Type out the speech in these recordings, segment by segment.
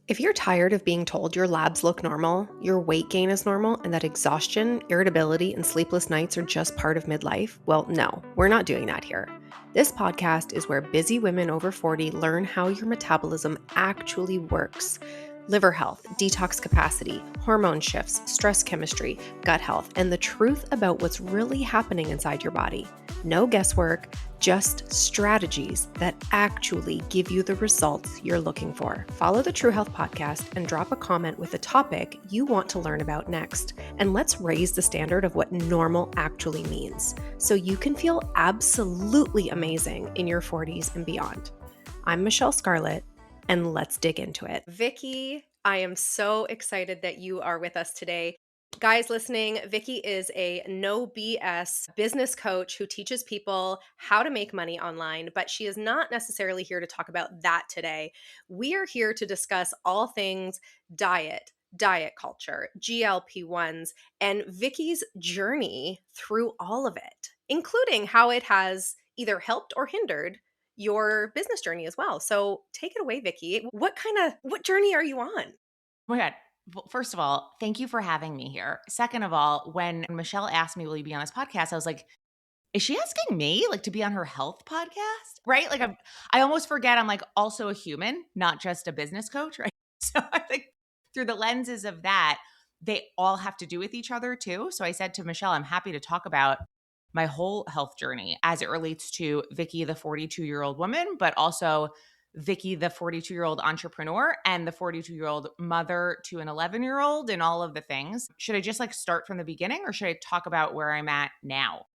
If you're tired of being told your labs look normal, your weight gain is normal, and that exhaustion, irritability, and sleepless nights are just part of midlife, well, no, we're not doing that here. This podcast is where busy women over 40 learn how your metabolism actually works. Liver health, detox capacity, hormone shifts, stress chemistry, gut health, and the truth about what's really happening inside your body. No guesswork, just strategies that actually give you the results you're looking for. Follow the True Health Podcast and drop a comment with a topic you want to learn about next. And let's raise the standard of what normal actually means so you can feel absolutely amazing in your 40s and beyond. I'm Michele Scarlet, and let's dig into it. Vicki, I am so excited that you are with us today. Guys listening, Vicki is a no BS business coach who teaches people how to make money online, but she is not necessarily here to talk about that today. We are here to discuss all things diet culture, GLP1s, and Vicki's journey through all of it, including how it has either helped or hindered your business journey as well. So take it away, Vicki. What journey are you on? Oh my God. Well, first of all, thank you for having me here. Second of all, when Michelle asked me, will you be on this podcast? I was like, is she asking me like to be on her health podcast? Right? Like I almost forget I'm like also a human, not just a business coach, right? So I think through the lenses of that, they all have to do with each other too. So I said to Michelle, I'm happy to talk about my whole health journey as it relates to Vicki, the 42-year-old woman, but also Vicki, the 42-year-old entrepreneur and the 42-year-old mother to an 11-year-old and all of the things. Should I just like start from the beginning or should I talk about where I'm at now?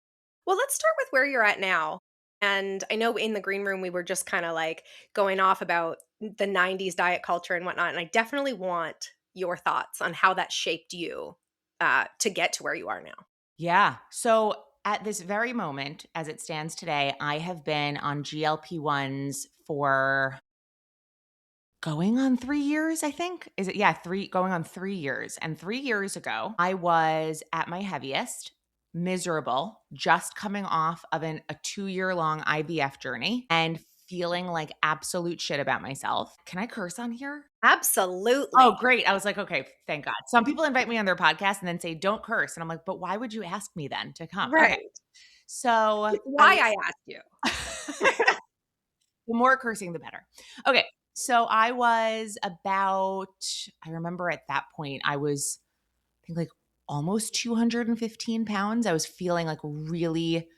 Well, let's start with where you're at now. And I know in the green room, we were just kind of like going off about the 90s diet culture and whatnot. And I definitely want your thoughts on how that shaped you to get to where you are now. Yeah. So at this very moment, as it stands today, I have been on GLP1s for going on 3 years, I think. Is it? Yeah, going on 3 years. And 3 years ago, I was at my heaviest, miserable, just coming off of a 2 year long IVF journey and feeling like absolute shit about myself. Can I curse on here? Oh, Absolutely. great. I was like, okay, thank God. Some people invite me on their podcast and then say, don't curse. And I'm like, but why would you ask me then to come? Okay. Right. So It's I why was I asked you. the more cursing, the better. Okay. So I was about, I remember at that point, I was, I think like almost 215 pounds. I was feeling like really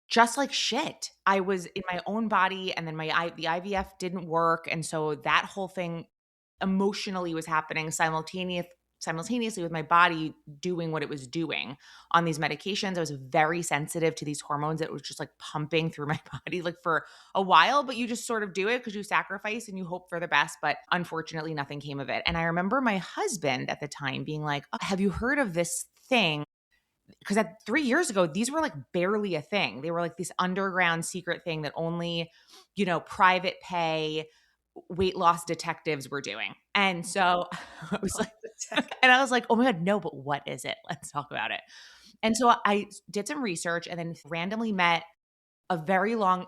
just like shit. I was in my own body and then the IVF didn't work. And so that whole thing emotionally was happening simultaneously with my body doing what it was doing on these medications. I was very sensitive to these hormones that was just like pumping through my body like for a while, but you just sort of do it because you sacrifice and you hope for the best. But unfortunately, nothing came of it. And I remember my husband at the time being like, oh, have you heard of this thing? Because at 3 years ago, these were like barely a thing. They were like this underground secret thing that only, private pay weight loss detectives were doing. And so I was like, and I was like, oh my God, no, but what is it? Let's talk about it. And so I did some research and then randomly met a very long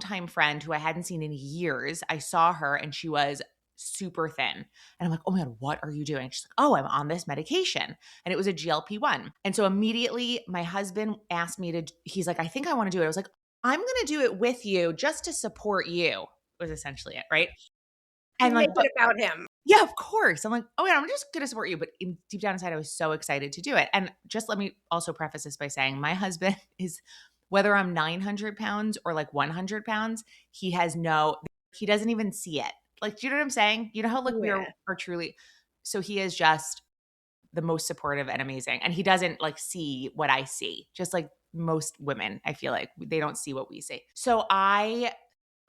time friend who I hadn't seen in years. I saw her and she was super thin. And I'm like, oh my God, what are you doing? She's like, oh, I'm on this medication. And it was a GLP-1. And so immediately my husband asked me he's like, I think I want to do it. I was like, I'm going to do it with you just to support you, was essentially it. Right. You And like, make it about him. yeah, of course. I'm like, oh yeah, I'm just going to support you. But deep down inside, I was so excited to do it. And just let me also preface this by saying my husband is, whether I'm 900 pounds or like 100 pounds, he doesn't even see it. Like, do you know what I'm saying? You know how like Yeah. are truly, so he is just the most supportive and amazing. And he doesn't like see what I see, just like most women, I feel like they don't see what we see. So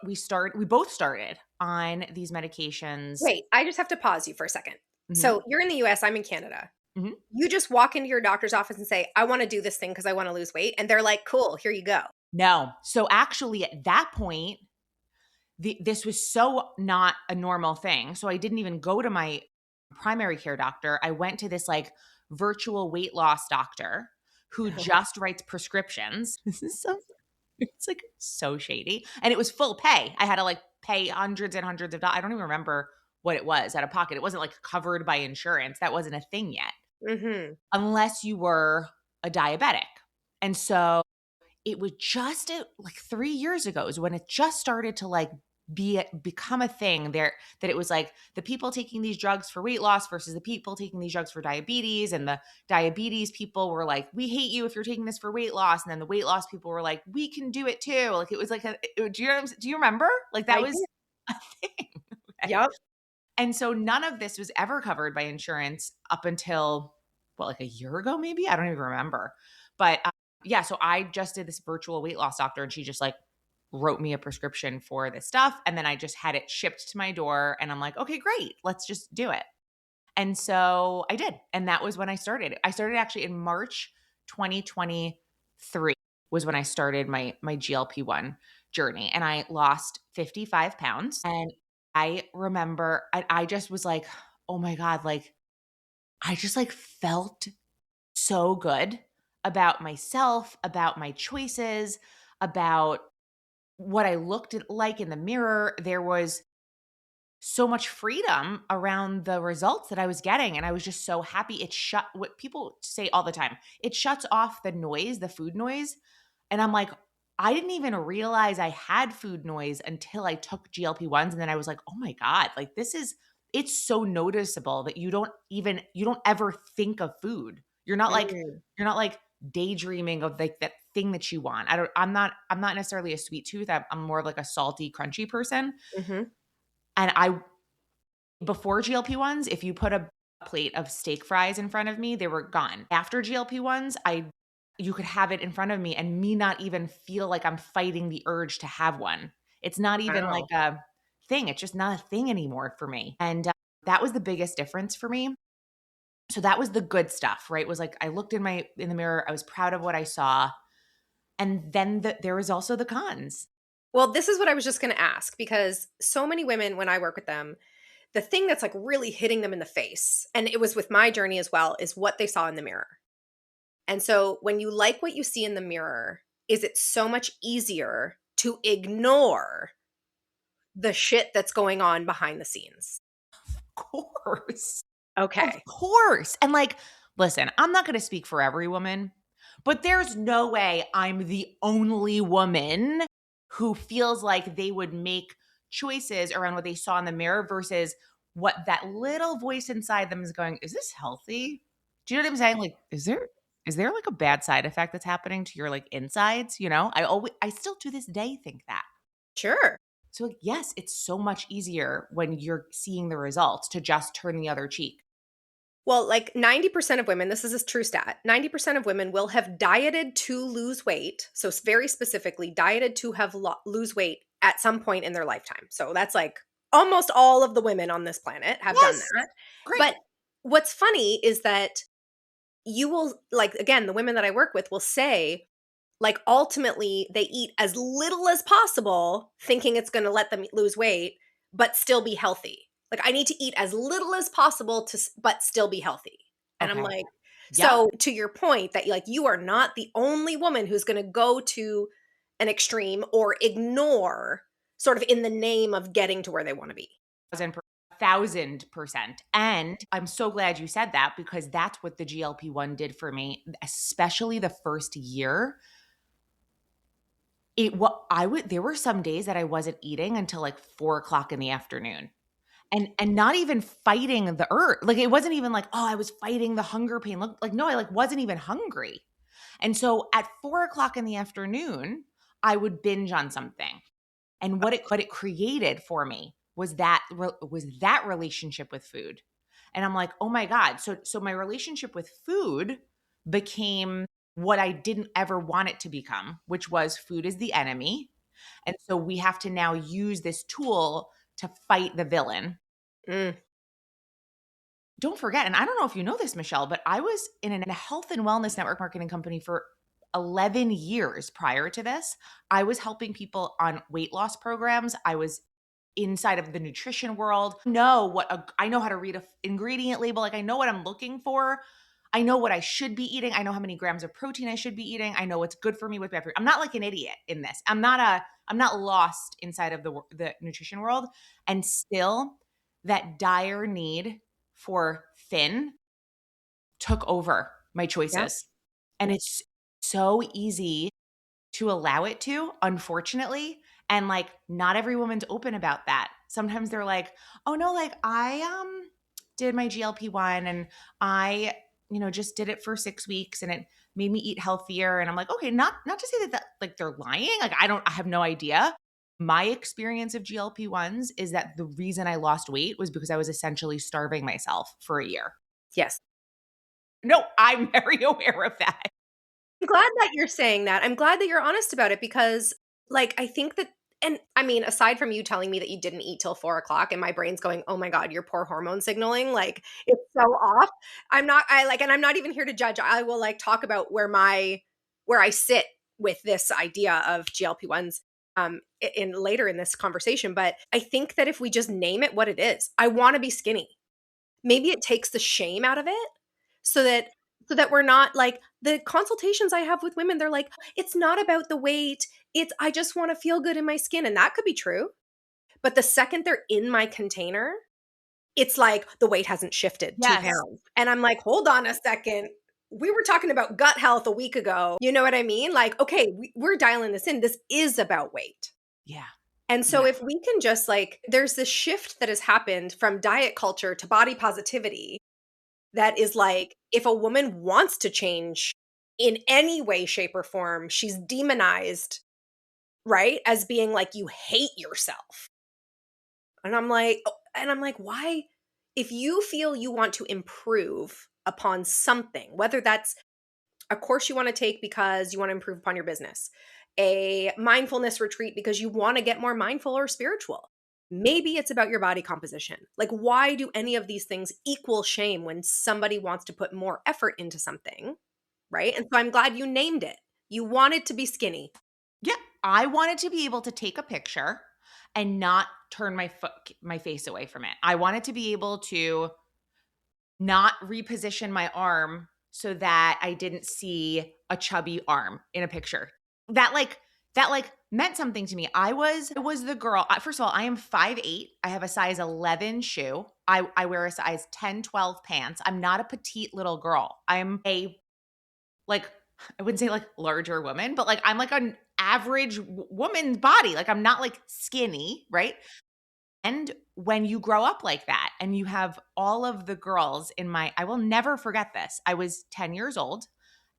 we both started on these medications. Wait, I just have to pause you for a second. Mhm, So you're in the US, I'm in Canada. mhm. You just walk into your doctor's office and say, I want to do this thing because I want to lose weight. And they're like, cool, here you go. No. So actually at that point, this was so not a normal thing. So I didn't even go to my primary care doctor. I went to this like virtual weight loss doctor who just writes prescriptions. This is so it's like so shady. And it was full pay. I had to like pay hundreds and hundreds of dollars. I don't even remember what it was out of pocket. It wasn't like covered by insurance. That wasn't a thing yet, Mhm. unless you were a diabetic. And so it was just like 3 years ago is when it just started to like become a thing there, that it was like the people taking these drugs for weight loss versus the people taking these drugs for diabetes, and the diabetes people were like, we hate you if you're taking this for weight loss, and then the weight loss people were like, we can do it too. Like it was like do you remember, like that I was did. a thing, right? Yep. And so none of this was ever covered by insurance up until, what, like a year ago, maybe? I don't even remember. But yeah, so I just did this virtual weight loss doctor, and she just like wrote me a prescription for this stuff. And then I just had it shipped to my door. And I'm like, okay, great. Let's just do it. And so I did. And that was when I started. I started actually in March 2023 was when I started my GLP-1 journey. And I lost 55 pounds. And I remember I just was like, oh my God, like I just like felt so good about myself, about my choices, about what I looked like in the mirror. There was so much freedom around the results that I was getting. And I was just so happy. It shut what people say all the time. It shuts off the noise, the food noise. And I'm like, I didn't even realize I had food noise until I took GLP-1s. And then I was like, oh my God, like it's so noticeable that you don't ever think of food. Mm. You're not like daydreaming of like that thing that you want. I'm not necessarily a sweet tooth. I'm more of like a salty, crunchy person. Mhm. And I before GLP-1s, if you put a plate of steak fries in front of me, they were gone. After GLP-1s, you could have it in front of me and me not even feel like I'm fighting the urge to have one. It's not even like Wow. a thing. It's just not a thing anymore for me. And that was the biggest difference for me. So that was the good stuff, right? Was like I looked in the mirror, I was proud of what I saw. And then there was also the cons. Well, this is what I was just gonna ask because so many women, when I work with them, the thing that's like really hitting them in the face, and it was with my journey as well, is what they saw in the mirror. And so when you like what you see in the mirror, is it so much easier to ignore the shit that's going on behind the scenes? Of course. Of Okay. course. And like, listen, I'm not going to speak for every woman, but there's no way I'm the only woman who feels like they would make choices around what they saw in the mirror versus what that little voice inside them is going, is this healthy? Do you know what I'm saying? Like, is there like a bad side effect that's happening to your like insides? You know, I still to this day think that. Sure. So like, yes, it's so much easier when you're seeing the results to just turn the other cheek. Well, like 90% of women, this is a true stat, 90% of women will have dieted to lose weight. So, very specifically, dieted to have lose weight at some point in their lifetime. So, that's like almost all of the women on this planet have done Yes. that. Great. But what's funny is that you will, like, again, the women that I work with will say, like, ultimately, they eat as little as possible, thinking it's gonna let them lose weight, but still be healthy. Like, I need to eat as little as possible but still be healthy. And I'm Okay. like, Yep. so to your point that, like, you are not the only woman who's gonna go to an extreme or ignore sort of in the name of getting to where they wanna be. 1,000%. And I'm so glad you said that because that's what the GLP-1 did for me, especially the first year. There were some days that I wasn't eating until like 4 o'clock in the afternoon. And not even fighting the urge. Like it wasn't even like, oh, I was fighting the hunger pain. Look, like, no, I like wasn't even hungry. And so at 4 o'clock in the afternoon, I would binge on something. And what it created for me was that relationship with food. And I'm like, "Oh my God." So my relationship with food became what I didn't ever want it to become, which was food is the enemy. And so we have to now use this tool to fight the villain. Mm. Don't forget, and I don't know if you know this, Michelle, but I was in a health and wellness network marketing company for 11 years prior to this. I was helping people on weight loss programs. I was inside of the nutrition world. I know how to read a ingredient label. Like I know what I'm looking for. I know what I should be eating. I know how many grams of protein I should be eating. I know what's good for me, what's bad for me. I'm not like an idiot in this. I'm not lost inside of the nutrition world. And still that dire need for thin took over my Yeah. choices. And it's so easy to allow it to, unfortunately. And like not every woman's open about that. Sometimes they're like, "Oh no, like I did my GLP-1 and I, just did it for 6 weeks and it made me eat healthier." And I'm like, "Okay, not to say that like they're lying. Like I have no idea." My experience of GLP-1s is that the reason I lost weight was because I was essentially starving myself for a year. Yes. No, I'm very aware of that. I'm glad that you're saying that. I'm glad that you're honest about it because, like, I think that, and I mean, aside from you telling me that you didn't eat till 4 o'clock, and my brain's going, "Oh my god, your poor hormone signaling, like it's so off." And I'm not even here to judge. I will like talk about where I sit with this idea of GLP-1s in later in this conversation. But I think that if we just name it what it is, I want to be skinny. Maybe it takes the shame out of it so that we're not like the consultations I have with women, they're like, "It's not about the weight. It's I just wanna feel good in my skin." And that could be true. But the second they're in my container, it's like the weight hasn't shifted 2 Yes. pounds. And I'm like, "Hold on a second. We were talking about gut health a week ago." You know what I mean? Like, okay, we're dialing this in. This is about weight. Yeah. And so Yeah. if we can just like there's this shift that has happened from diet culture to body positivity that is like, if a woman wants to change in any way, shape, or form, she's demonized, right? As being like, you hate yourself. And I'm like, why? If you feel you want to improve upon something, whether that's a course you want to take because you want to improve upon your business, a mindfulness retreat because you want to get more mindful or spiritual. Maybe it's about your body composition. Like, why do any of these things equal shame when somebody wants to put more effort into something? Right. And so I'm glad you named it. You wanted to be skinny. Yeah, I wanted to be able to take a picture and not turn my face away from it. I wanted to be able to not reposition my arm so that I didn't see a chubby arm in a picture. That meant something to me. I was the girl. First of all, I am 5'8". I have a size 11 shoe. I wear a size 10, 12 pants. I'm not a petite little girl. I'm a like I wouldn't say like larger woman, but like I'm like an average woman's body. Like I'm not like skinny, right? And when you grow up like that and you have all of the girls I will never forget this. I was 10 years old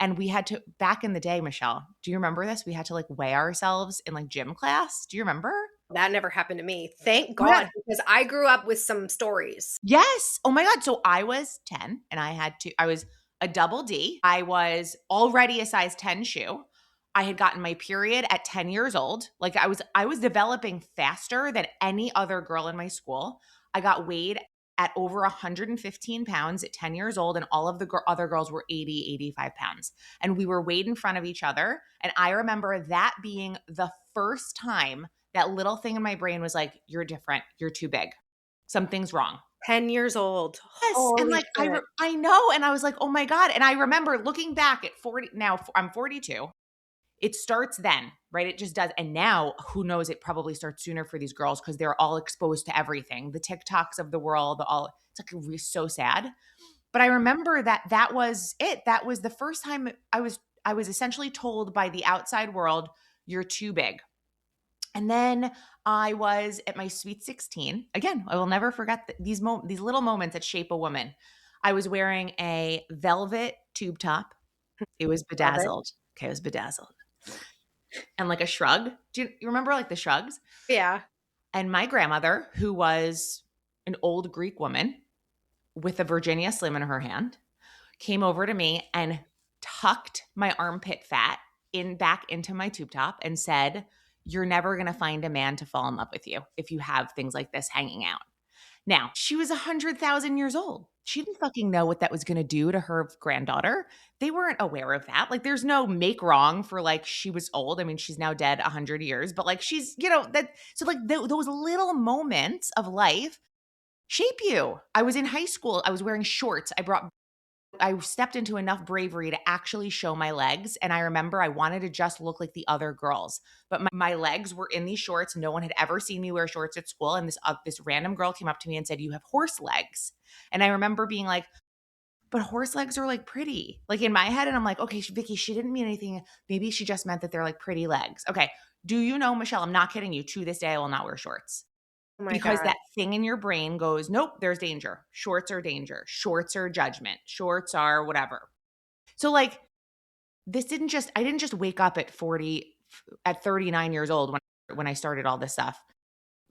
and we had to, back in the day, Michelle, do you remember this? We had to like weigh ourselves in like gym class. Do you remember? That never happened to me. Thank Yeah. God, because I grew up with some stories. Yes. Oh my God. So I was 10 and I was a double D. I was already a size 10 shoe. I had gotten my period at 10 years old. Like I was developing faster than any other girl in my school. I got weighed at over 115 pounds at 10 years old, and all of the other girls were 80, 85 pounds. And we were weighed in front of each other. And I remember that being the first time that little thing in my brain was like, "You're different. You're too big. Something's wrong." 10 years old. Yes, and, Holy like, shit. I know, and I was like, "Oh my god," and I remember looking back at 40 now, I'm 42. It starts then, right? It just does, and now, who knows, it probably starts sooner for these girls because 'cause they're all exposed to everything, the TikToks of the world, all it's, like, so sad, but I remember that was it. That was the first time I was essentially told by the outside world, "You're too big." And then I was at my sweet 16. Again, I will never forget these little moments that shape a woman. I was wearing a velvet tube top. It was Love it. bedazzled. Okay, it was bedazzled. And like a shrug. Do you remember like the shrugs? Yeah. And my grandmother, who was an old Greek woman with a Virginia Slim in her hand, came over to me and tucked my armpit fat in back into my tube top and said, "You're never going to find a man to fall in love with you if you have things like this hanging out." Now, she was 100,000 years old. She didn't fucking know what that was going to do to her granddaughter. They weren't aware of that. Like, there's no make wrong for like she was old. I mean, she's now dead 100 years, but like she's, that. So, like, those little moments of life shape you. I was in high school. I was wearing shorts. I brought I stepped into enough bravery to actually show my legs. And I remember I wanted to just look like the other girls, but my legs were in these shorts. No one had ever seen me wear shorts at school. And this random girl came up to me and said, "You have horse legs." And I remember being like, but horse legs are like pretty, like in my head. And I'm like, okay, Vicki, she didn't mean anything. Maybe she just meant that they're like pretty legs. Okay. Do you know, Michelle, I'm not kidding you. To this day, I will not wear shorts. Oh my Because God. that thing in your brain goes, nope, there's danger. Shorts are danger. Shorts are judgment. Shorts are whatever. So like I didn't just wake up at 39 years old when I started all this stuff,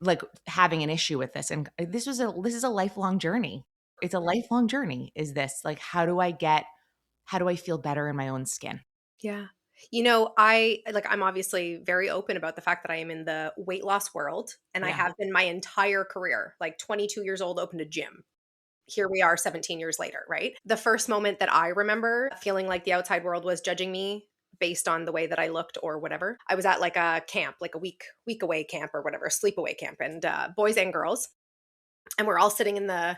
like having an issue with this. And this is a lifelong journey. It's a lifelong journey. Is this like, how do I feel better in my own skin? Yeah. I'm obviously very open about the fact that I am in the weight loss world, and I Yeah. have been my entire career. Like 22 years old, opened a gym. Here we are 17 years later, right? The first moment that I remember feeling like the outside world was judging me based on the way that I looked or whatever. I was at like a camp, like a week away camp or whatever, sleep away camp, and boys and girls, and we're all sitting in the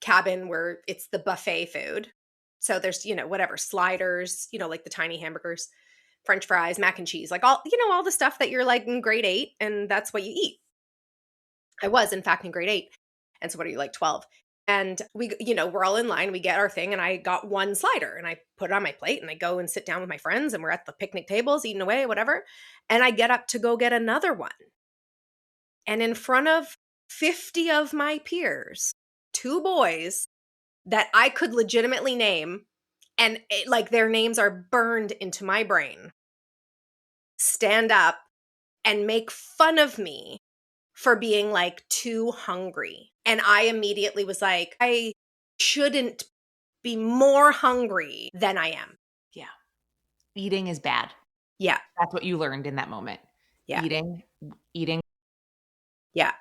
cabin where it's the buffet food. So there's, whatever, sliders, like the tiny hamburgers, french fries, mac and cheese, like all the stuff that you're like in grade 8 and that's what you eat. I was in fact in grade 8. And so what are you, like 12? And we're all in line, we get our thing, and I got one slider and I put it on my plate and I go and sit down with my friends and we're at the picnic tables eating away, whatever. And I get up to go get another one. And in front of 50 of my peers, two boys that I could legitimately name, and like their names are burned into my brain, stand up and make fun of me for being like too hungry. And I immediately was like, I shouldn't be more hungry than I am. Yeah. Eating is bad. Yeah. That's what you learned in that moment. Yeah. Eating. Yeah.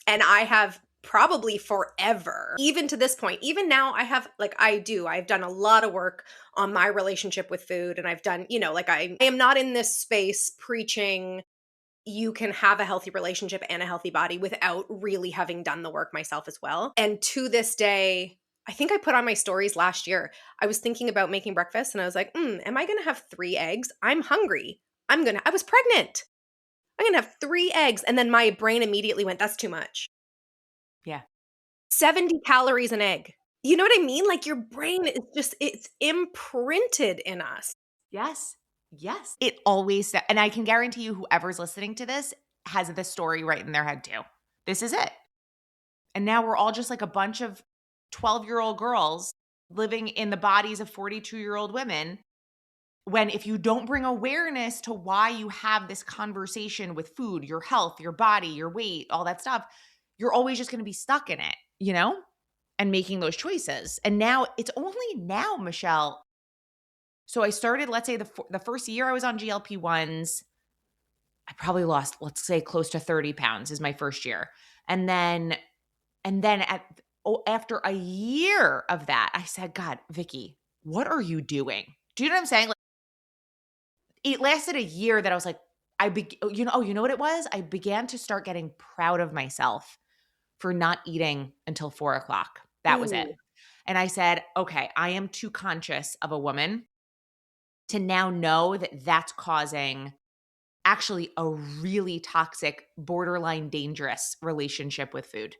And I have probably forever, even to this point, even now, I've done a lot of work on my relationship with food. And I've done, I am not in this space preaching you can have a healthy relationship and a healthy body without really having done the work myself as well. And to this day, I think I put on my stories last year, I was thinking about making breakfast and I was like, am I going to have 3 eggs? I'm hungry. I was pregnant. I'm going to have 3 eggs. And then my brain immediately went, that's too much. Yeah. 70 calories an egg. You know what I mean? Like your brain is it's imprinted in us. Yes. Yes. It always, and I can guarantee you whoever's listening to this has this story right in their head too. This is it. And now we're all just like a bunch of 12-year-old girls living in the bodies of 42-year-old women. When if you don't bring awareness to why you have this conversation with food, your health, your body, your weight, all that stuff, you're always just going to be stuck in it, and making those choices. And now it's only now, Michelle. So I started, let's say the first year I was on GLP1s, I probably lost, let's say close to 30 pounds is my first year. And then after a year of that, I said, God, Vicki, what are you doing? Do you know what I'm saying? Like, it lasted a year that I was like, you know what it was? I began to start getting proud of myself for not eating until 4:00. That was it. Ooh. And I said, okay, I am too conscious of a woman to now know that that's causing actually a really toxic, borderline dangerous relationship with food.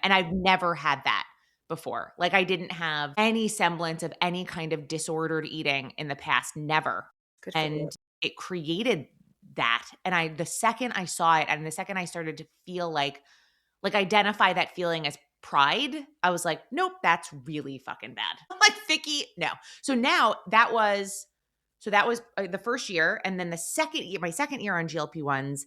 And I've never had that before. Like I didn't have any semblance of any kind of disordered eating in the past, never. Good for you. And it created that. And the second I saw it and the second I started to feel like identify that feeling as pride, I was like, nope, that's really fucking bad. I'm like, Vicki, no. So now that was the first year. And then my second year on GLP-1s,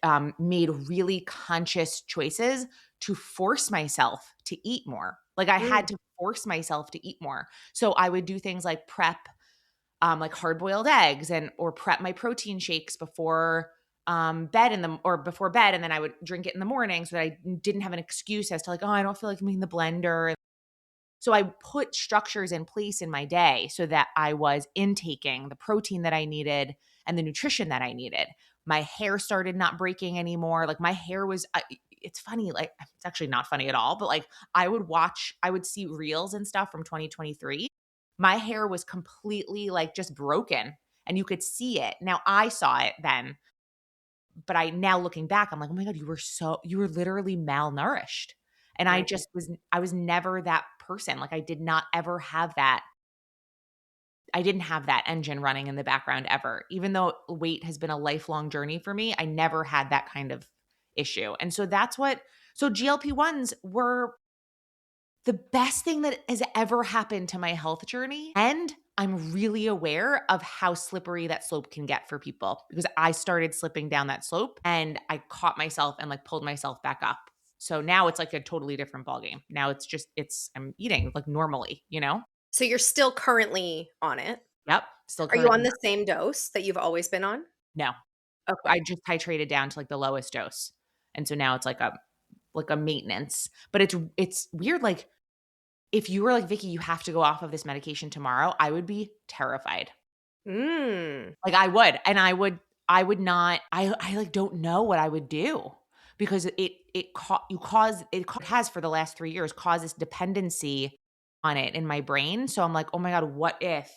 I made really conscious choices to force myself to eat more. Like I had to force myself to eat more. So I would do things like prep like hard-boiled eggs or prep my protein shakes before before bed, and then I would drink it in the morning so that I didn't have an excuse as to like, oh, I don't feel like making the blender. So I put structures in place in my day so that I was intaking the protein that I needed and the nutrition that I needed. My hair started not breaking anymore. Like my hair was it's funny, like it's actually not funny at all, but like I would see reels and stuff from 2023. My hair was completely like just broken and you could see it. Now I saw it then, but I now looking back, I'm like, oh my God, you were literally malnourished. And Right. I was never that person. Like I did not ever have that. I didn't have that engine running in the background ever. Even though weight has been a lifelong journey for me, I never had that kind of issue. And so so GLP-1s were the best thing that has ever happened to my health journey. And I'm really aware of how slippery that slope can get for people because I started slipping down that slope and I caught myself and like pulled myself back up. So now it's like a totally different ballgame. Now I'm eating like normally, you know? So you're still currently on it. Yep. Still Are you on currently the same dose that you've always been on? no. Okay. I just titrated down to like the lowest dose. And so now it's like a maintenance. But it's weird. Like if you were like, Vicki, you have to go off of this medication tomorrow, I would be terrified. Mm. Like I would. And I would not, I like don't know what I would do because it has for the last 3 years caused this dependency on it in my brain. So I'm like, oh my God, what if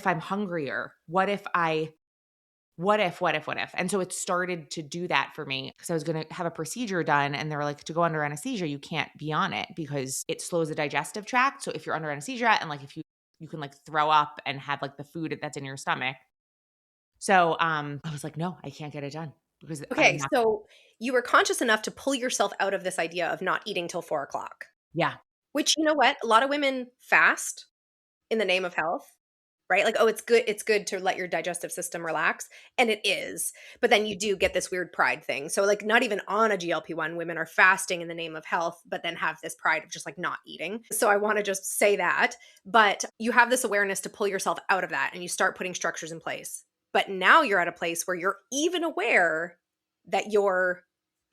I'm hungrier? What if? And so it started to do that for me because I was going to have a procedure done and they were like, to go under anesthesia, you can't be on it because it slows the digestive tract. So if you're under anesthesia and like if you can like throw up and have like the food that's in your stomach. So I was like, no, I can't get it done because Okay, so you were conscious enough to pull yourself out of this idea of not eating till 4 o'clock, yeah, which you know what? A lot of women fast in the name of health, right? Like, oh, it's good to let your digestive system relax, and it is. But then you do get this weird pride thing. So like not even on a GLP-1, women are fasting in the name of health, but then have this pride of just like not eating. So I want to just say that, but you have this awareness to pull yourself out of that and you start putting structures in place. But now you're at a place where you're even aware that you're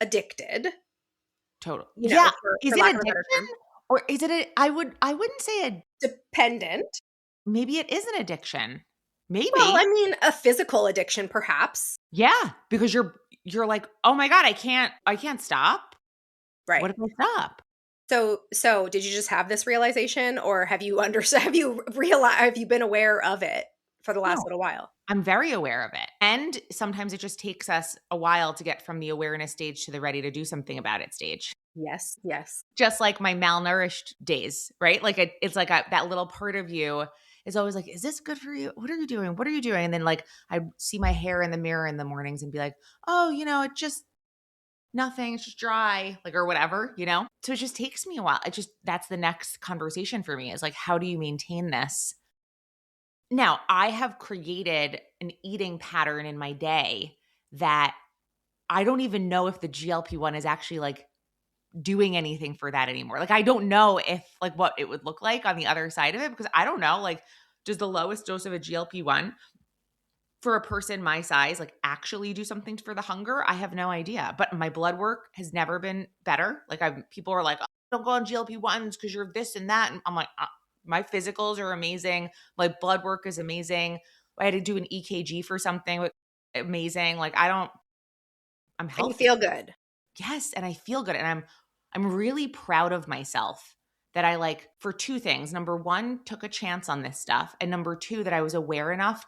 addicted, total. you know, Yeah. Is for it lack of a better term, addiction or is it I wouldn't say dependent. maybe it is an addiction. Well, Maybe. I mean, a physical addiction perhaps, Yeah, because you're like, "Oh my God, I can't stop. What right? if I stop?" So did you just have this realization or have you have you realized have you been aware of it for the last No, little while? I'm very aware of it. And sometimes it just takes us a while to get from the awareness stage to the ready to do something about it stage. Yes, yes. Just like my malnourished days, right? Like it's like that little part of you is always like, "Is this good for you? What are you doing? What are you doing?" And then like I see my hair in the mirror in the mornings and be like, "Oh, it just nothing, it's just dry," like, or whatever, you know? So it just takes me a while. That's the next conversation for me is like, how do you maintain this? Now, I have created an eating pattern in my day that I don't even know if the GLP-1 is actually like doing anything for that anymore. Like, I don't know if like what it would look like on the other side of it because I don't know. Like, does the lowest dose of a GLP-1 for a person my size like actually do something for the hunger? I have no idea. But my blood work has never been better. Like people are like, "Oh, don't go on GLP-1s because you're this and that." And I'm like, my physicals are amazing. My blood work is amazing. I had to do an EKG for something amazing. Like I'm And you healthy. feel good. Yes, and I feel good and I'm really proud of myself that I like for two things. Number 1, took a chance on this stuff, and number 2, that I was aware enough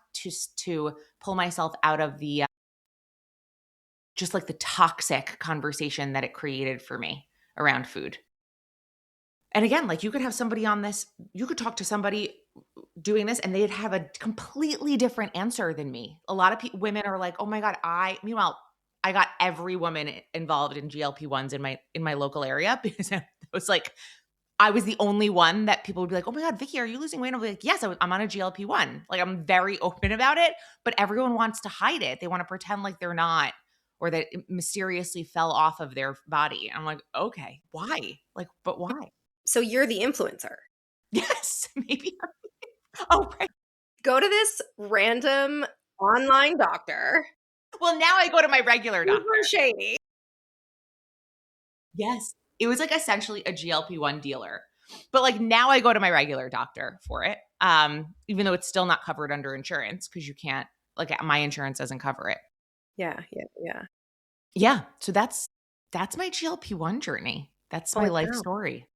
to pull myself out of the just like the toxic conversation that it created for me around food. And again, like you could have somebody on this, you could talk to somebody doing this and they'd have a completely different answer than me. A lot of women are like, "Oh my God, meanwhile, I got every woman involved in GLP-1s in my local area because it was like I was the only one that people would be like, "Oh my God, Vicki, are you losing weight?" I'll be like, "Yes, I'm on a GLP-1." Like I'm very open about it, but everyone wants to hide it. They want to pretend like they're not or that it mysteriously fell off of their body. I'm like, "Okay, why?" Like, but why? So you're the influencer. Yes, maybe. Oh, right. Go to this random online doctor, Well, now I go to my regular doctor. super shady. Yes. It was like essentially a GLP-1 dealer. But like now I go to my regular doctor for it. Even though it's still not covered under insurance because you can't like my insurance doesn't cover it. Yeah, yeah, yeah. Yeah. So that's my GLP-1 journey. That's my Oh, life wow. story.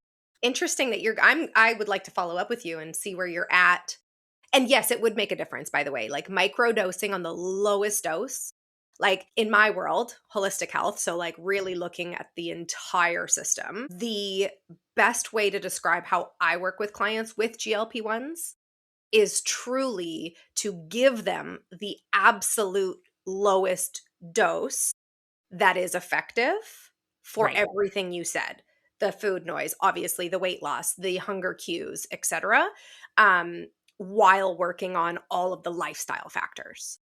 Interesting that I would like to follow up with you and see where you're at. And yes, it would make a difference, by the way. Like micro dosing on the lowest dose, like in my world, holistic health. So, like, really looking at the entire system. The best way to describe how I work with clients with GLP-1s is truly to give them the absolute lowest dose that is effective for Right. everything you said. The food noise, obviously the weight loss, the hunger cues, etc. Um, while working on all of the lifestyle factors.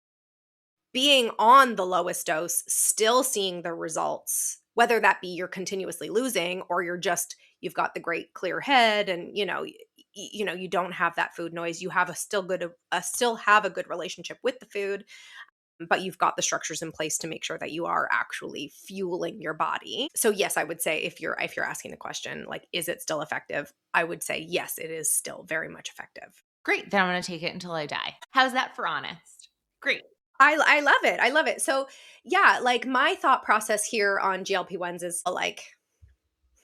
Being on the lowest dose, still seeing the results, whether that be you're continuously losing or you've got the great clear head and you don't have that food noise, you have still have a good relationship with the food, but you've got the structures in place to make sure that you are actually fueling your body. So yes, I would say if you're asking the question, like, is it still effective? I would say yes, it is still very much effective. Great. Then I'm going to take it until I die. How's that for honest? Great. I love it. I love it. So yeah, like my thought process here on GLP-1s is like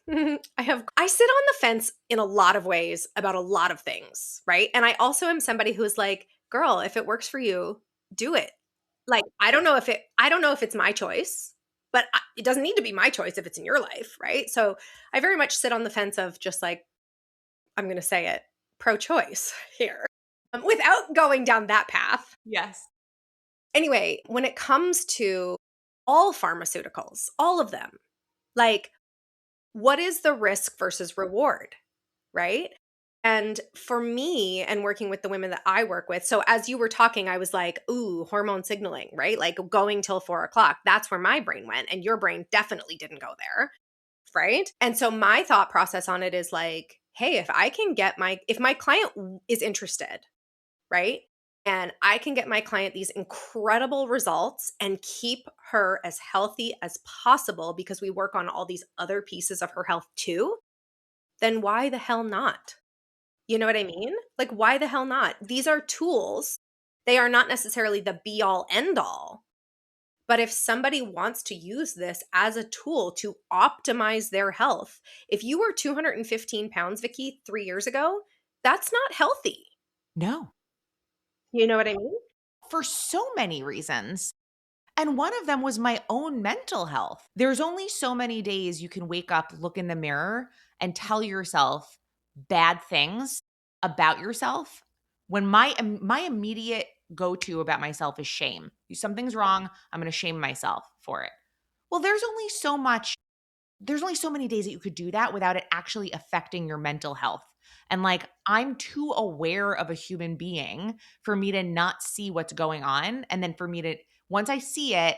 I sit on the fence in a lot of ways about a lot of things, right? And I also am somebody who is like, girl, if it works for you, do it. Like, I don't know if it's my choice, but it doesn't need to be my choice if it's in your life, right? So I very much sit on the fence of just like, I'm going to say it, pro-choice here, without going down that path. Yes. Anyway, when it comes to all pharmaceuticals, all of them, like, what is the risk versus reward, right? And for me, and working with the women that I work with, so as you were talking, I was like, ooh, hormone signaling, right? Like going till 4 o'clock. That's where my brain went. And your brain definitely didn't go there, right? And so my thought process on it is like, hey, if my client is interested, right? And I can get my client these incredible results and keep her as healthy as possible because we work on all these other pieces of her health too, then why the hell not? You know what I mean? Like, why the hell not? These are tools. They are not necessarily the be all end all. But if somebody wants to use this as a tool to optimize their health, if you were 215 pounds, Vicki, 3 years ago, that's not healthy. No. You know what I mean? For so many reasons. And one of them was my own mental health. There's only so many days you can wake up, look in the mirror, and tell yourself bad things about yourself. When my immediate go-to about myself is shame. Something's wrong, I'm going to shame myself for it. Well, there's only so many days that you could do that without it actually affecting your mental health. And like, I'm too aware of a human being for me to not see what's going on. And then for me to, once I see it,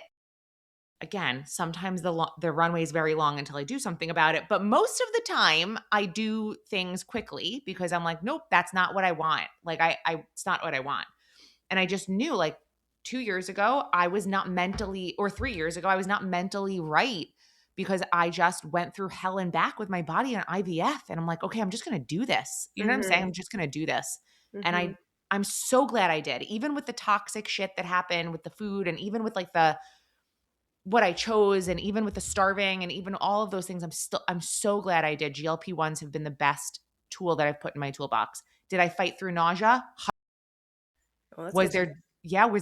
again, sometimes the runway is very long until I do something about it. But most of the time, I do things quickly because I'm like, nope, that's not what I want. Like, it's not what I want. And I just knew, like, 2 years ago, I was not mentally, or 3 years ago, I was not mentally right because I just went through hell and back with my body on IVF. And I'm like, okay, I'm just going to do this. You know what I'm saying? Mhm. I'm just going to do this. And Mhm. I'm so glad I did. Even with the toxic shit that happened with the food and even with like the what I chose and even with the starving and even all of those things, I'm so glad I did. GLP-1s have been the best tool that I've put in my toolbox. Did I fight through nausea? Well, that's Was good.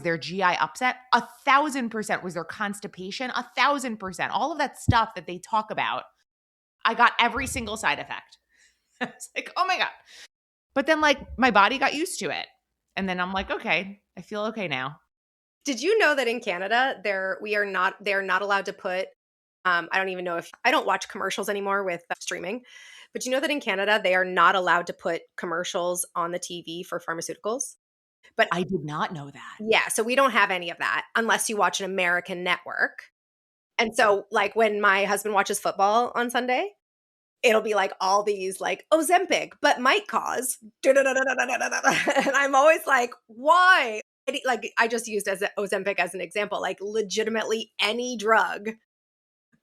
there GI upset? 1,000%. Was there constipation? 1,000%. All of that stuff that they talk about, I got every single side effect. I was like, oh my God. But then like my body got used to it. And then I'm like, okay, I feel okay now. Did you know that in Canada they're not allowed to put I don't even know if I don't watch commercials anymore with streaming, but you know that in Canada they are not allowed to put commercials on the TV for pharmaceuticals? But I did not know that. yeah, so we don't have any of that unless you watch an American network. And so like when my husband watches football on Sunday, it'll be like all these like Ozempic, but might cause and I'm always like, why? Like I just used as Ozempic as an example, like legitimately any drug,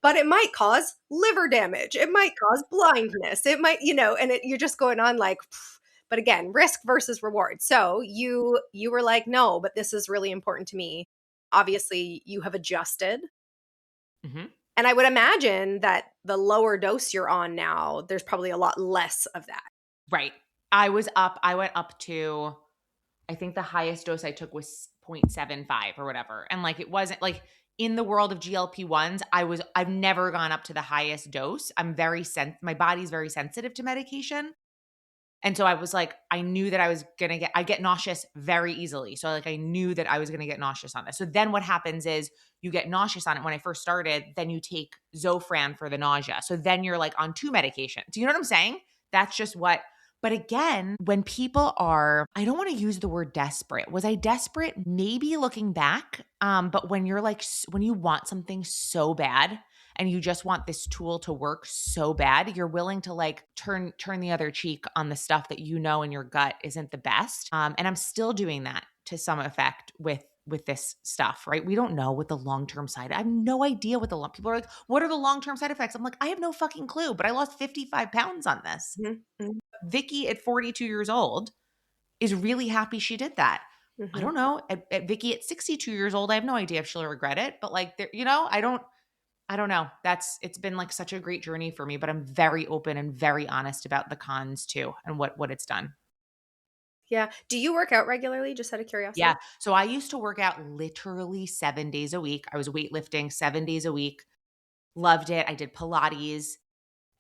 but it might cause liver damage. It might cause blindness. It might, and you're just going on like, pff. But again, risk versus reward. So you were like, no, but this is really important to me. Obviously, you have adjusted Mhm. And I would imagine that the lower dose you're on now, there's probably a lot less of that. Right. I went up to, I think the highest dose I took was 0.75 or whatever. And like it wasn't like in the world of GLP-1s, I've never gone up to the highest dose. My body's very sensitive to medication. And so I was like, I knew that I get nauseous very easily. So like I knew that I was gonna get nauseous on this. So then what happens is you get nauseous on it when I first started, then you take Zofran for the nausea. So then you're like on two medications. Do you know what I'm saying? That's just what, but again, when people are, I don't want to use the word desperate. Was I desperate? Maybe looking back. But when you're like, when you want something so bad, and you just want this tool to work so bad, you're willing to like turn the other cheek on the stuff that you know in your gut isn't the best. And I'm still doing that to some effect with this stuff, right? We don't know what the long-term side. I have no idea what people are like, what are the long-term side effects? I'm like, I have no fucking clue, but I lost 55 pounds on this. Mhm, mhm, Vicki at 42 years old is really happy she did that. I mhm. don't know. At Vicki at 62 years old, I have no idea if she'll regret it, but like, I don't know. It's been like such a great journey for me, but I'm very open and very honest about the cons too and what it's done. Yeah. Do you work out regularly, just out of Yeah. curiosity? So I used to work out literally 7 days a week. I was weightlifting 7 days a week. Loved it. I did Pilates.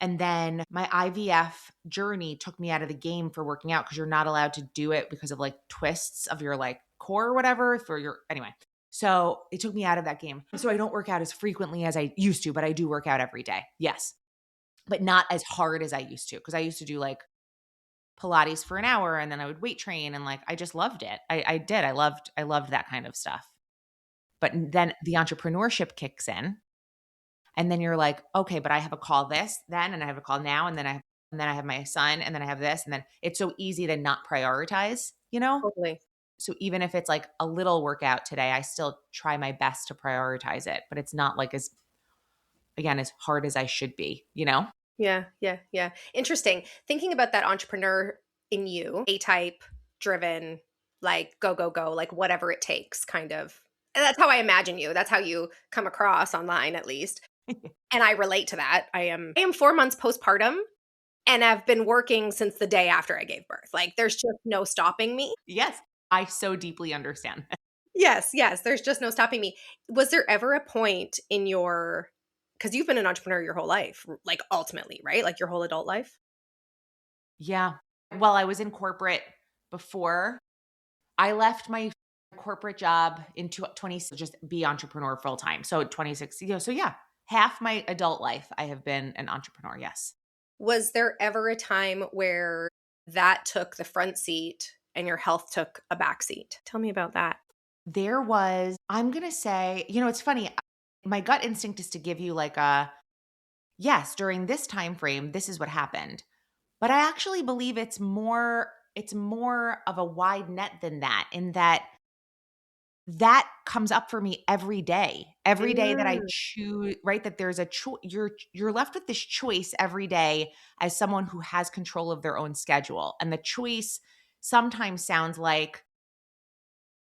And then my IVF journey took me out of the game for working out because you're not allowed to do it because of like twists of your like core or whatever for your anyway. So it took me out of that game. So I don't work out as frequently as I used to, but I do work out every day. Yes. But not as hard as I used to because I used to do like Pilates for an hour and then I would weight train and like I just loved it. I did. I loved that kind of stuff. But then the entrepreneurship kicks in and then you're like, okay, but I have a call this then and I have a call now and then I have my son and then I have this and then it's so easy to not prioritize, you know? Totally. So even if it's like a little workout today, I still try my best to prioritize it, but it's not like as again as hard as I should be, you know? Yeah, yeah, yeah. Interesting. Thinking about that entrepreneur in you, A type, driven, like go, go, go, like whatever it takes, kind of. And that's how I imagine you. That's how you come across online, at least. And I relate to that. I am 4 months postpartum and I've been working since the day after I gave birth. Like there's just no stopping me. Yes, I so deeply understand. Yes, yes, there's just no stopping me. Was there ever a point in your, because you've been an entrepreneur your whole life, like ultimately, right? Like your whole adult life? Yeah. Well, I was in corporate before. I left my corporate job in 20 just be entrepreneur full time. So 26, so yeah, half my adult life I have been an entrepreneur, yes. Was there ever a time where that took the front seat and your health took a back seat? Tell me about that. There was, I'm going to say, it's funny. My gut instinct is to give you like a yes, during this time frame this is what happened. But I actually believe it's more of a wide net than that in that comes up for me every day. Every day that I Mm, choose, right? That there's a choice. You're left with this choice every day as someone who has control of their own schedule. And the choice sometimes sounds like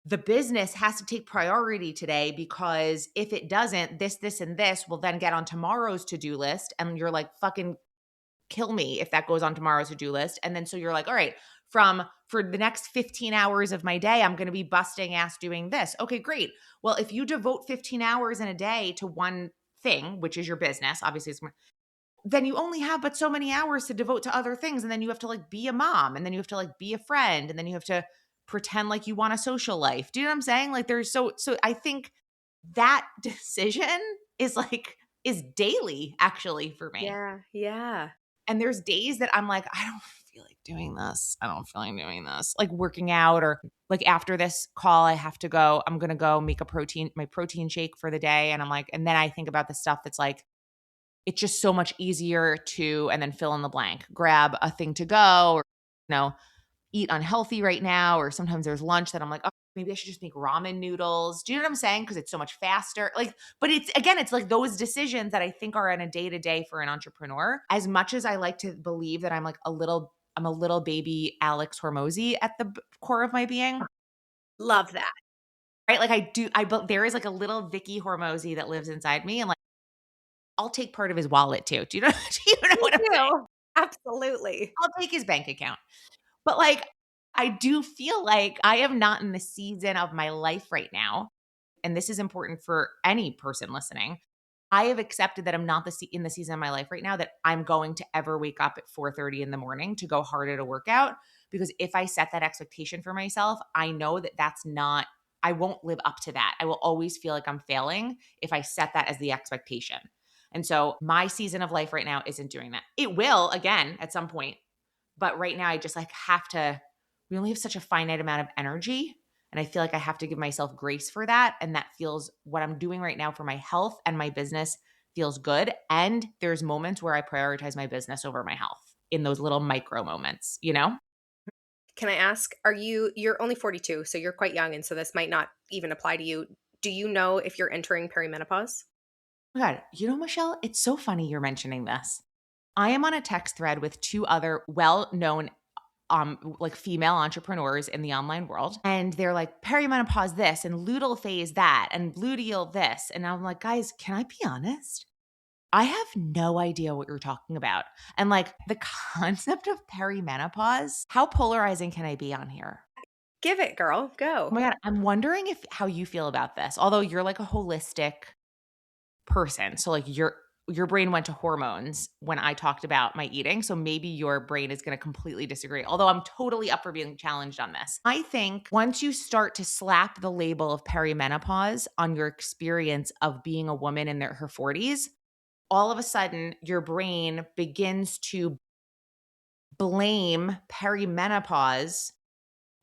the business has to take priority today because if it doesn't, this, and this will then get on tomorrow's to-do list. And you're like, fucking kill me if that goes on tomorrow's to-do list. And then so you're like, all right, for the next 15 hours of my day, I'm going to be busting ass doing this. Okay, great. Well, if you devote 15 hours in a day to one thing, which is your business, obviously then you only have but so many hours to devote to other things. And then you have to like be a mom and then you have to like be a friend and then you have to pretend like you want a social life. Do you know what I'm saying? Like there's so I think that decision is daily actually for me. yeah, yeah. And there's days that I'm like, I don't feel like doing this. I don't feel like doing this. Like working out or like after this call, I have to go. I'm going to go make my protein shake for the day. And I'm like, and then I think about the stuff that's like, it's just so much easier to, and then fill in the blank, grab a thing to go or, eat unhealthy right now. Or sometimes there's lunch that I'm like, oh, maybe I should just make ramen noodles. Do you know what I'm saying? Because it's so much faster. Like, but it's like those decisions that I think are in a day to day for an entrepreneur. As much as I like to believe that I'm a little baby Alex Hormozy at the core of my being, Love that. right? Like I do, but there is like a little Vicki Hormozy that lives inside me. And like, I'll take part of his wallet too. Do you know do you know Me what I'm saying? too. Absolutely. I'll take his bank account. But, like, I do feel like I am not in the season of my life right now, and this is important for any person listening. I have accepted that I'm not in the season of my life right now that I'm going to ever wake up at 4:30 in the morning to go hard at a workout, because if I set that expectation for myself, I know that that's not I won't live up to that. I will always feel like I'm failing if I set that as the expectation. And so my season of life right now isn't doing that. It will again at some point, but right now I just like have to we only have such a finite amount of energy, and I feel like I have to give myself grace for that, and that feels what I'm doing right now for my health and my business feels good, and there's moments where I prioritize my business over my health in those little micro moments, you know? Can I ask, you're only 42, so you're quite young, and so this might not even apply to you. Do you know if you're entering perimenopause? Oh my God, you know, Michelle, it's so funny you're mentioning this. I am on a text thread with two other well-known like female entrepreneurs in the online world. And they're like perimenopause this and luteal phase that and luteal this. And I'm like, guys, can I be honest? I have no idea what you're talking about. And like the concept of perimenopause, how polarizing can I be on here? Give it, girl. Oh Go. my God, I'm wondering if how you feel about this. Although you're like a holistic person. So like your brain went to hormones when I talked about my eating. So maybe your brain is going to completely disagree. Although I'm totally up for being challenged on this. I think once you start to slap the label of perimenopause on your experience of being a woman in her 40s, all of a sudden your brain begins to blame perimenopause,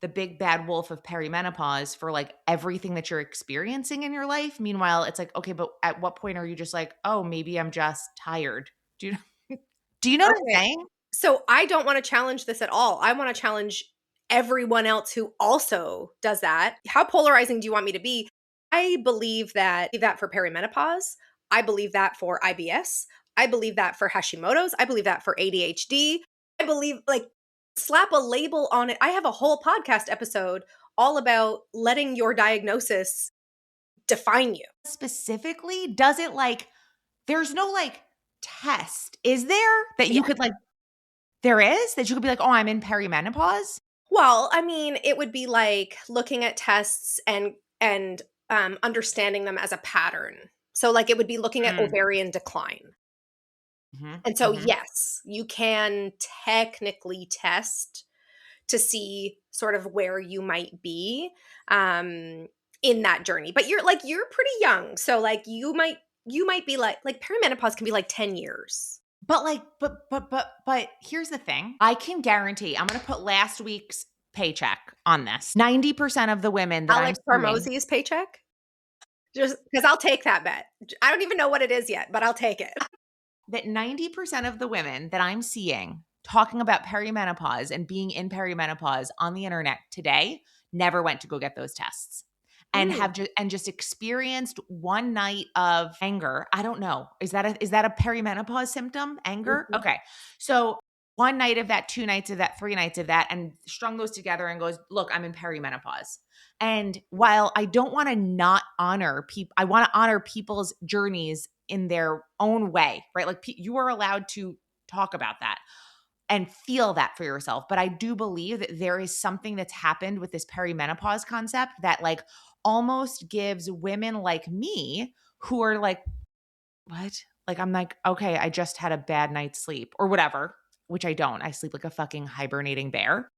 the big bad wolf of perimenopause, for like everything that you're experiencing in your life. Meanwhile, it's like, okay, but at what point are you just like, oh, maybe I'm just tired? Do you do you know what I'm Okay. saying? So I don't want to challenge this at all. I want to challenge everyone else who also does that. How polarizing do you want me to be? I believe that for perimenopause. I believe that for IBS. I believe that for Hashimoto's. I believe that for ADHD. I believe like slap a label on it. I have a whole podcast episode all about letting your diagnosis define you. Specifically, does it like there's no like test, is there? That Yeah. you could like there is that you could be like, oh, I'm in perimenopause? Well, I mean, it would be like looking at tests and understanding them as a pattern. So, like, it would be looking at Mm. ovarian decline. Mhm, And so, mhm. yes, you can technically test to see sort of where you might be um, in that journey. But you're pretty young, so like you might be like perimenopause can be like 10 years. But like, but here's the thing. I can guarantee I'm gonna put last week's paycheck on this. 90% of the women that I'm Alex seeing Hormozzi's paycheck, just because I'll take that bet. I don't even know what it is yet, but I'll take it. that 90% of the women that I'm seeing talking about perimenopause and being in perimenopause on the internet today never went to go get those tests and Mm, have just experienced one night of anger. I don't know. Is that a perimenopause symptom? Anger? mhm. Okay. So one night of that, two nights of that, three nights of that, and strung those together and goes, look, I'm in perimenopause. And while I don't want to not honor people, I want to honor people's journeys in their own way, right? Like you are allowed to talk about that and feel that for yourself. But I do believe that there is something that's happened with this perimenopause concept that like almost gives women like me who are like, what? Like, I'm like, okay, I just had a bad night's sleep or whatever, which I don't. I sleep like a fucking hibernating bear.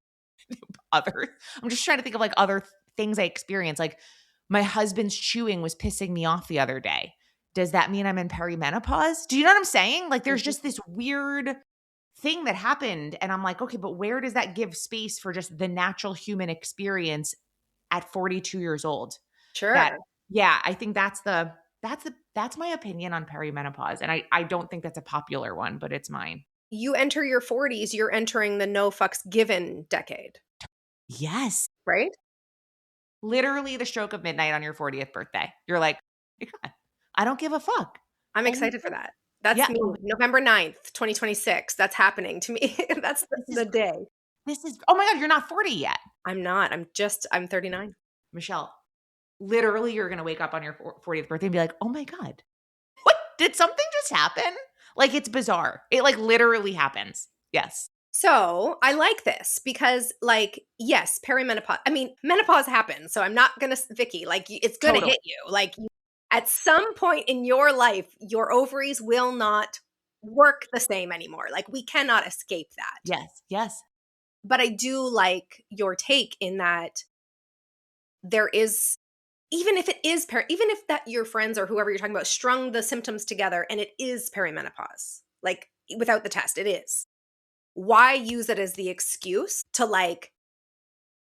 Other, I'm just trying to think of like other things I experience. Like my husband's chewing was pissing me off the other day. Does that mean I'm in perimenopause? Do you know what I'm saying? Like there's Mhm. just this weird thing that happened and I'm like, okay, but where does that give space for just the natural human experience at 42 years old? That Sure. yeah, I think that's my opinion on perimenopause. And I don't think that's a popular one, but it's mine. You enter your 40s, you're entering the no fucks given decade, Yes. right? Literally the stroke of midnight on your 40th birthday. You're like, "My God, I don't give a fuck. I'm Oh my excited for God." that. That's Yeah. me, November 9th, 2026. That's happening to me. That's This the is day. oh my God, you're not 40 yet. I'm not. I'm 39. Michelle, literally you're gonna wake up on your 40th birthday and be like, oh my God. What? Did something just happen? Like, it's bizarre. It like literally happens. Yes. So I like this because, like, yes, perimenopause. I mean, menopause happens. So I'm not going to, Vicky, like, it's going to Totally. hit you. Like, at some point in your life, your ovaries will not work the same anymore. Like, we cannot escape that. Yes. Yes. But I do like your take in that there is, even if it is, even if that your friends or whoever you're talking about strung the symptoms together and it is perimenopause, like without the test, it is. Why use it as the excuse to like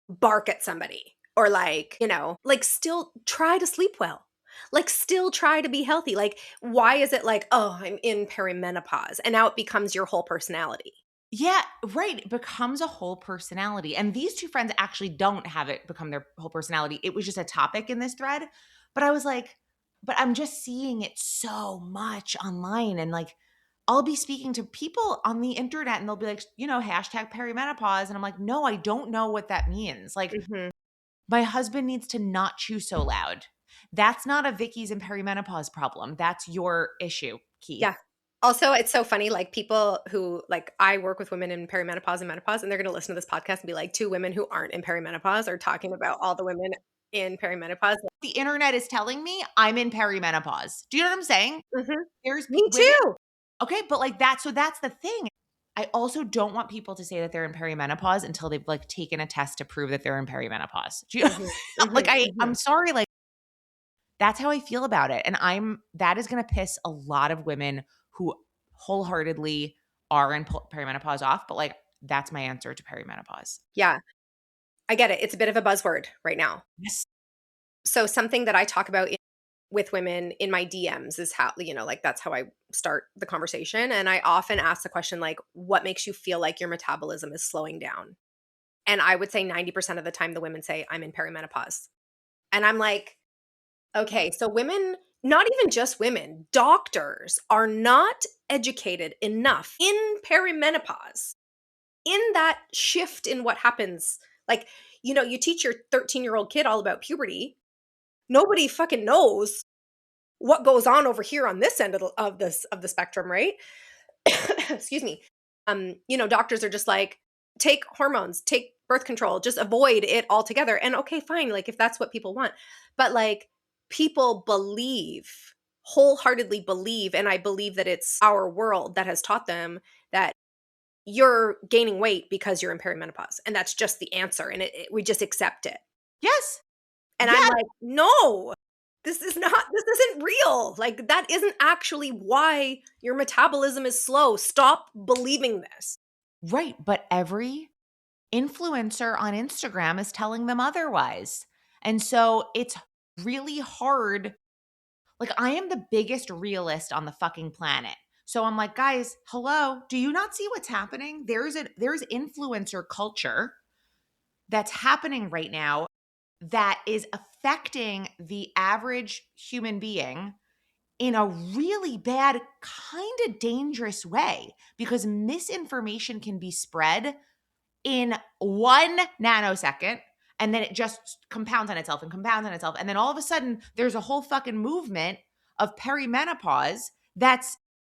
bark at somebody or like, like still try to sleep well? Like still try to be healthy. Like why is it like, oh, I'm in perimenopause and now it becomes your whole personality? Yeah, right. It becomes a whole personality. And these two friends actually don't have it become their whole personality. It was just a topic in this thread. But I was like, but I'm just seeing it so much online. And like, I'll be speaking to people on the internet and they'll be like, hashtag perimenopause. And I'm like, no, I don't know what that means. Like, Mhm. my husband needs to not chew so loud. That's not a Vicky's and perimenopause problem. That's your issue, Keith. Yeah. Also, it's so funny, like people who like I work with women in perimenopause and menopause, and they're gonna listen to this podcast and be like, two women who aren't in perimenopause are talking about all the women in perimenopause. The internet is telling me I'm in perimenopause. Do you know what I'm saying? Mhm. There's Me women. too. Okay, but like that. So that's the thing. I also don't want people to say that they're in perimenopause until they've like taken a test to prove that they're in perimenopause. Do you Mhm, like mhm, I'm mhm. sorry, like that's how I feel about it. And that is gonna piss a lot of women who wholeheartedly are in perimenopause off, but like that's my answer to perimenopause. Yeah, I get it. It's a bit of a buzzword right now. Yes. So something that I talk about with women in my DMs is how, like that's how I start the conversation. And I often ask the question, like, what makes you feel like your metabolism is slowing down? And I would say 90% of the time the women say, I'm in perimenopause. And I'm like, okay, so women, not even just women, doctors are not educated enough in perimenopause, in that shift in what happens. Like, you teach your 13-year-old kid all about puberty. Nobody fucking knows what goes on over here on this end of the spectrum, right? Excuse me. Doctors are just like, take hormones, take birth control, just avoid it altogether. And okay, fine, like if that's what people want. But like people wholeheartedly believe, and I believe that it's our world that has taught them that you're gaining weight because you're in perimenopause. And that's just the answer. And we just accept it. Yes. And I'm Yes. like, no, this isn't real. Like, that isn't actually why your metabolism is slow. Stop believing this. Right. But every influencer on Instagram is telling them otherwise. And so it's really hard. Like, I am the biggest realist on the fucking planet. So I'm like, guys, hello, do you not see what's happening? There's influencer culture that's happening right now that is affecting the average human being in a really bad, kind of dangerous way because misinformation can be spread in 1 nanosecond and then it just compounds on itself and compounds on itself. And then all of a sudden, there's a whole fucking movement of perimenopause that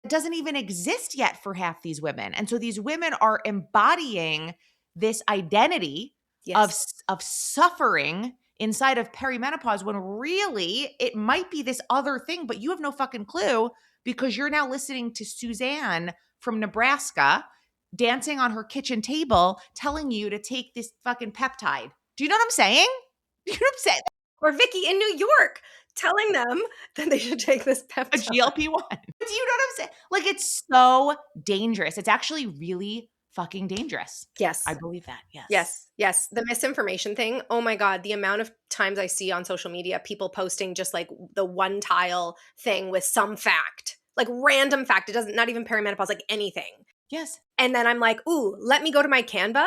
doesn't even exist yet for half these women. And so these women are embodying this identity Yes. of suffering inside of perimenopause when really it might be this other thing, but you have no fucking clue because you're now listening to Suzanne from Nebraska dancing on her kitchen table telling you to take this fucking peptide. Do you know what I'm saying? Do you know what I'm saying? Or Vicky in New York telling them that they should take this A peptide. GLP-1. Do you know what I'm saying? Like, it's so dangerous. It's actually really fucking dangerous. Yes. I believe that. Yes. Yes. Yes. The misinformation thing. Oh my God. The amount of times I see on social media people posting just like the one tile thing with some fact, like random fact. It doesn't, not even perimenopause, like anything. Yes. And then I'm like, ooh, let me go to my Canva.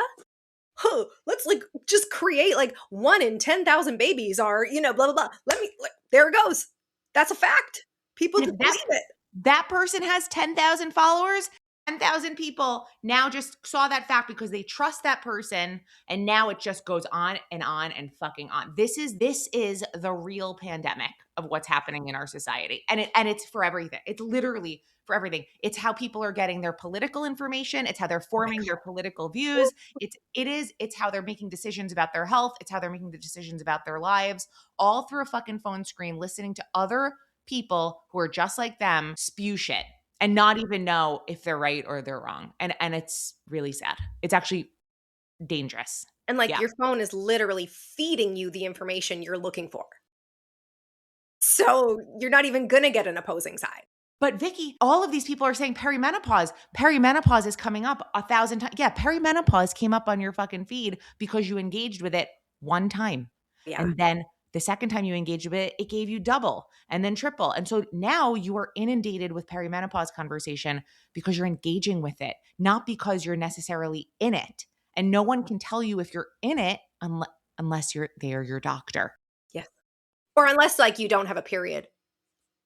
Let's like just create like 1 in 10,000 babies are, blah, blah, blah. There it goes. That's a fact. People And just if believe it. that person has 10,000 followers, 10,000 people now just saw that fact because they trust that person, and now it just goes on and fucking on. This is the real pandemic of what's happening in our society. And it's for everything. It's literally for everything. It's how people are getting their political information, it's how they're forming their political views. It's how they're making decisions about their health, it's how they're making the decisions about their lives, all through a fucking phone screen, listening to other people who are just like them spew shit and not even know if they're right or they're wrong. And it's really sad. It's actually dangerous. And like Yeah. your phone is literally feeding you the information you're looking for. So you're not even going to get an opposing side. But Vicki, all of these people are saying perimenopause. Perimenopause is coming up 1,000 times. Yeah, perimenopause came up on your fucking feed because you engaged with it one time. Yeah. And then the second time you engaged with it, it gave you double and then triple. And so now you are inundated with perimenopause conversation because you're engaging with it, not because you're necessarily in it. And no one can tell you if you're in it unless they're your doctor. Yes. Or unless like you don't have a period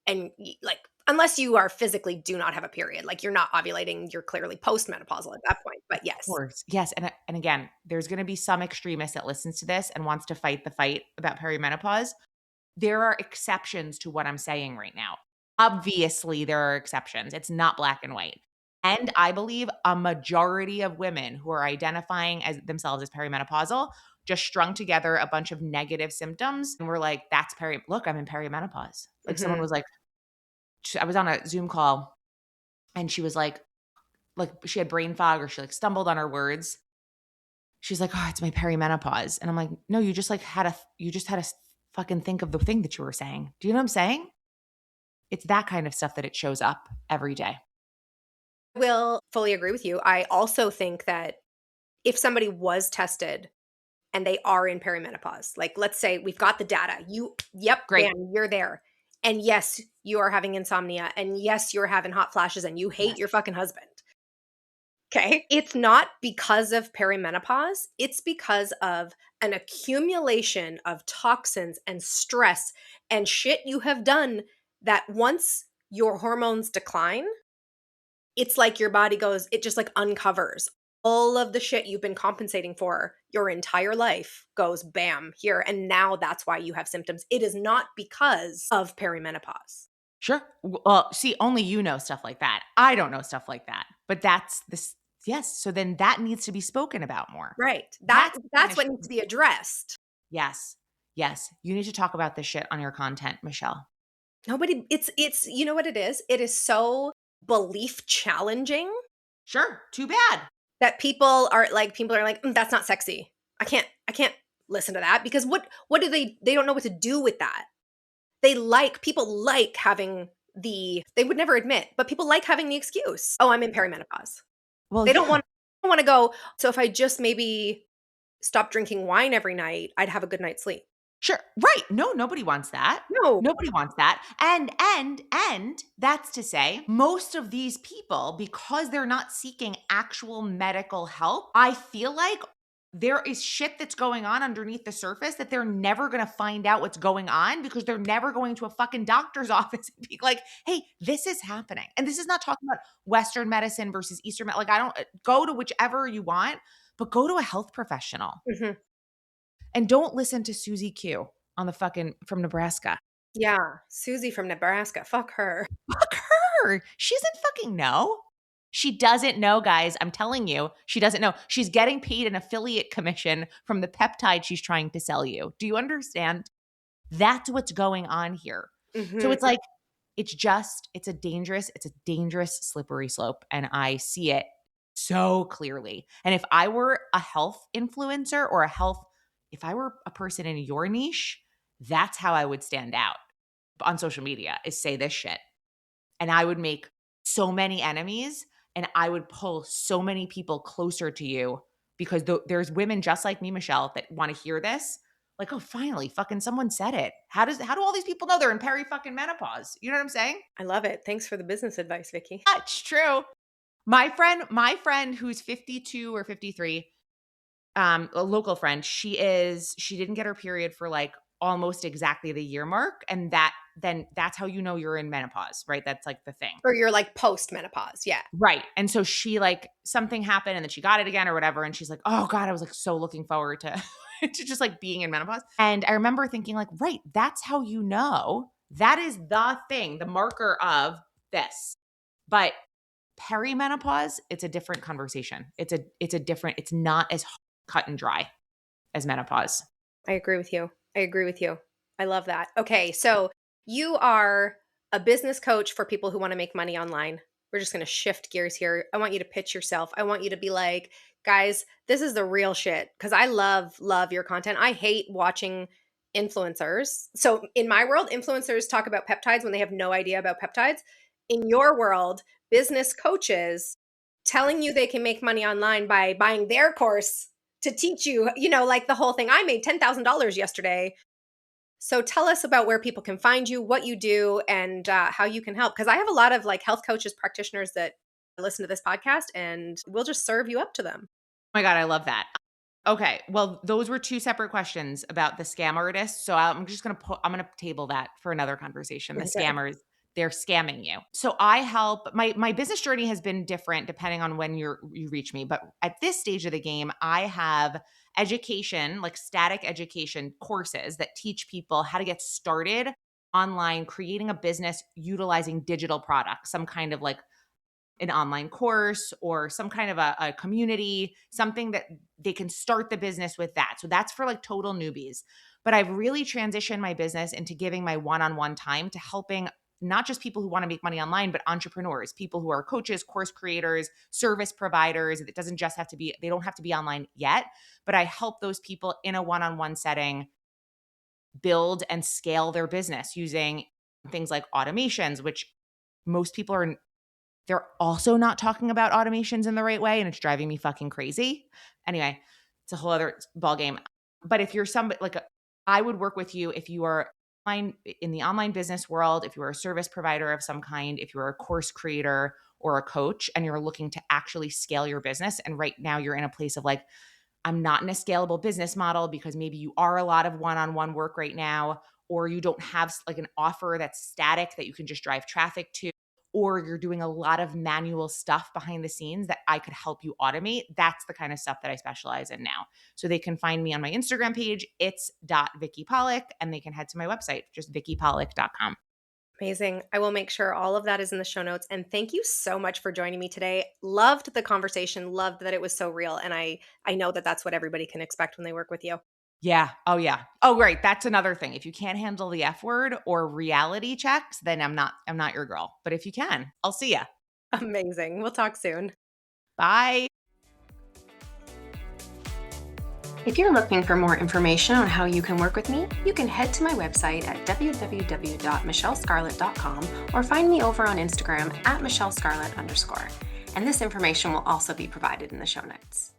and like unless you are physically do not have a period, like you're not ovulating, you're clearly postmenopausal at that point. But yes. Of course. Yes. And again, there's going to be some extremist that listens to this and wants to fight the fight about perimenopause. There are exceptions to what I'm saying right now. Obviously, there are exceptions. It's not black and white. And I believe a majority of women who are identifying as themselves as perimenopausal just strung together a bunch of negative symptoms and were like, look, I'm in perimenopause. Like someone was like, I was on a Zoom call and she was like she had brain fog or she like stumbled on her words. She's like, oh, it's my perimenopause. And I'm like, no, you just had to fucking think of the thing that you were saying. Do you know what I'm saying? It's that kind of stuff that it shows up every day. I will fully agree with you. I also think that if somebody was tested and they are in perimenopause, like let's say we've got the data, Great. bam, you're there. And yes, you are having insomnia. And yes, you're having hot flashes and you hate your fucking husband. Okay. It's not because of perimenopause. It's because of an accumulation of toxins and stress and shit you have done that once your hormones decline, it's like your body it just like uncovers all of the shit you've been compensating for your entire life goes bam here. And now that's why you have symptoms. It is not because of perimenopause. Sure. Well, see, only you know stuff like that. I don't know stuff like that. But that's this. Yes. So then that needs to be spoken about more. Right. That's what needs to be addressed. Yes. Yes. You need to talk about this shit on your content, Michele. Nobody, it's, you know what it is? It is so belief challenging. Sure. Too bad. That people are like, that's not sexy. I can't listen to that because what do they don't know what to do with that. People like having they would never admit, but people like having the excuse. Oh, I'm in perimenopause. Well, they don't want to go. So if I just maybe stop drinking wine every night, I'd have a good night's sleep. Sure. Right. No, nobody wants that. No. Nobody wants that. And that's to say, most of these people, because they're not seeking actual medical help, I feel like there is shit that's going on underneath the surface that they're never going to find out what's going on because they're never going to a fucking doctor's office and be like, hey, this is happening. And this is not talking about Western medicine versus Eastern medicine. Like, I don't go to whichever you want, but go to a health professional. Mm-hmm. And don't listen to Susie Q on the fucking from Nebraska. Yeah, Susie from Nebraska. Fuck her. Fuck her. She doesn't fucking know. She doesn't know, guys. I'm telling you, she doesn't know. She's getting paid an affiliate commission from the peptide she's trying to sell you. Do you understand? That's what's going on here. Mm-hmm. So it's like, it's a dangerous slippery slope. And I see it so clearly. And if I were a health influencer or if I were a person in your niche, that's how I would stand out on social media is say this shit. And I would make so many enemies and I would pull so many people closer to you because there's women just like me, Michele, that want to hear this. Like, oh, finally, fucking someone said it. How do all these people know they're in fucking menopause? You know what I'm saying? I love it. Thanks for the business advice, Vicki. That's true. My friend who's 52 or 53, a local friend, she didn't get her period for like almost exactly the year mark. And then that's how you know you're in menopause, right? That's like the thing. Or you're like post-menopause. Yeah. Right. And so she like something happened and then she got it again or whatever. And she's like, oh God, I was like so looking forward to, to just like being in menopause. And I remember thinking like, right, that's how you know. That is the thing, the marker of this. But perimenopause, it's a different conversation. It's not as cut and dry as menopause. I agree with you. I love that. Okay, so you are a business coach for people who want to make money online. We're just going to shift gears here. I want you to pitch yourself. I want you to be like, guys, this is the real shit, because I love your content. I hate watching influencers. So in my world, influencers talk about peptides when they have no idea about peptides. In your world, business coaches telling you they can make money online by buying their course to teach you, like the whole thing. I made $10,000 yesterday. So tell us about where people can find you, what you do, and how you can help. Because I have a lot of like health coaches, practitioners that listen to this podcast, and we'll just serve you up to them. Oh my God, I love that. Okay, well, those were two separate questions about the scam artists. So I'm going to table that for another conversation. The scammers, they're scamming you. So I help, my business journey has been different depending on when you reach me. But at this stage of the game, I have education, like static education courses that teach people how to get started online, creating a business, utilizing digital products, some kind of like an online course or some kind of a community, something that they can start the business with that. So that's for like total newbies. But I've really transitioned my business into giving my one-on-one time to helping not just people who want to make money online, but entrepreneurs, people who are coaches, course creators, service providers. It doesn't just have to be, they don't have to be online yet, but I help those people in a one-on-one setting build and scale their business using things like automations, which most people are, they're also not talking about automations in the right way, and it's driving me fucking crazy. Anyway, it's a whole other ballgame. But if you're somebody like, I would work with you if you are in the online business world, if you're a service provider of some kind, if you're a course creator or a coach, and you're looking to actually scale your business. And right now you're in a place of like, I'm not in a scalable business model because maybe you are a lot of one-on-one work right now, or you don't have like an offer that's static that you can just drive traffic to, or you're doing a lot of manual stuff behind the scenes that I could help you automate. That's the kind of stuff that I specialize in now. So they can find me on my Instagram page. It's .Vicki Pollack, and they can head to my website, just vickipollack.com. Amazing. I will make sure all of that is in the show notes. And thank you so much for joining me today. Loved the conversation. Loved that it was so real. And I know that that's what everybody can expect when they work with you. Yeah. Oh, yeah. Oh, right. That's another thing. If you can't handle the F word or reality checks, then I'm not your girl. But if you can, I'll see ya. Amazing. We'll talk soon. Bye. If you're looking for more information on how you can work with me, you can head to my website at www.michelescarlet.com or find me over on Instagram at @MichelleScarlet_. And this information will also be provided in the show notes.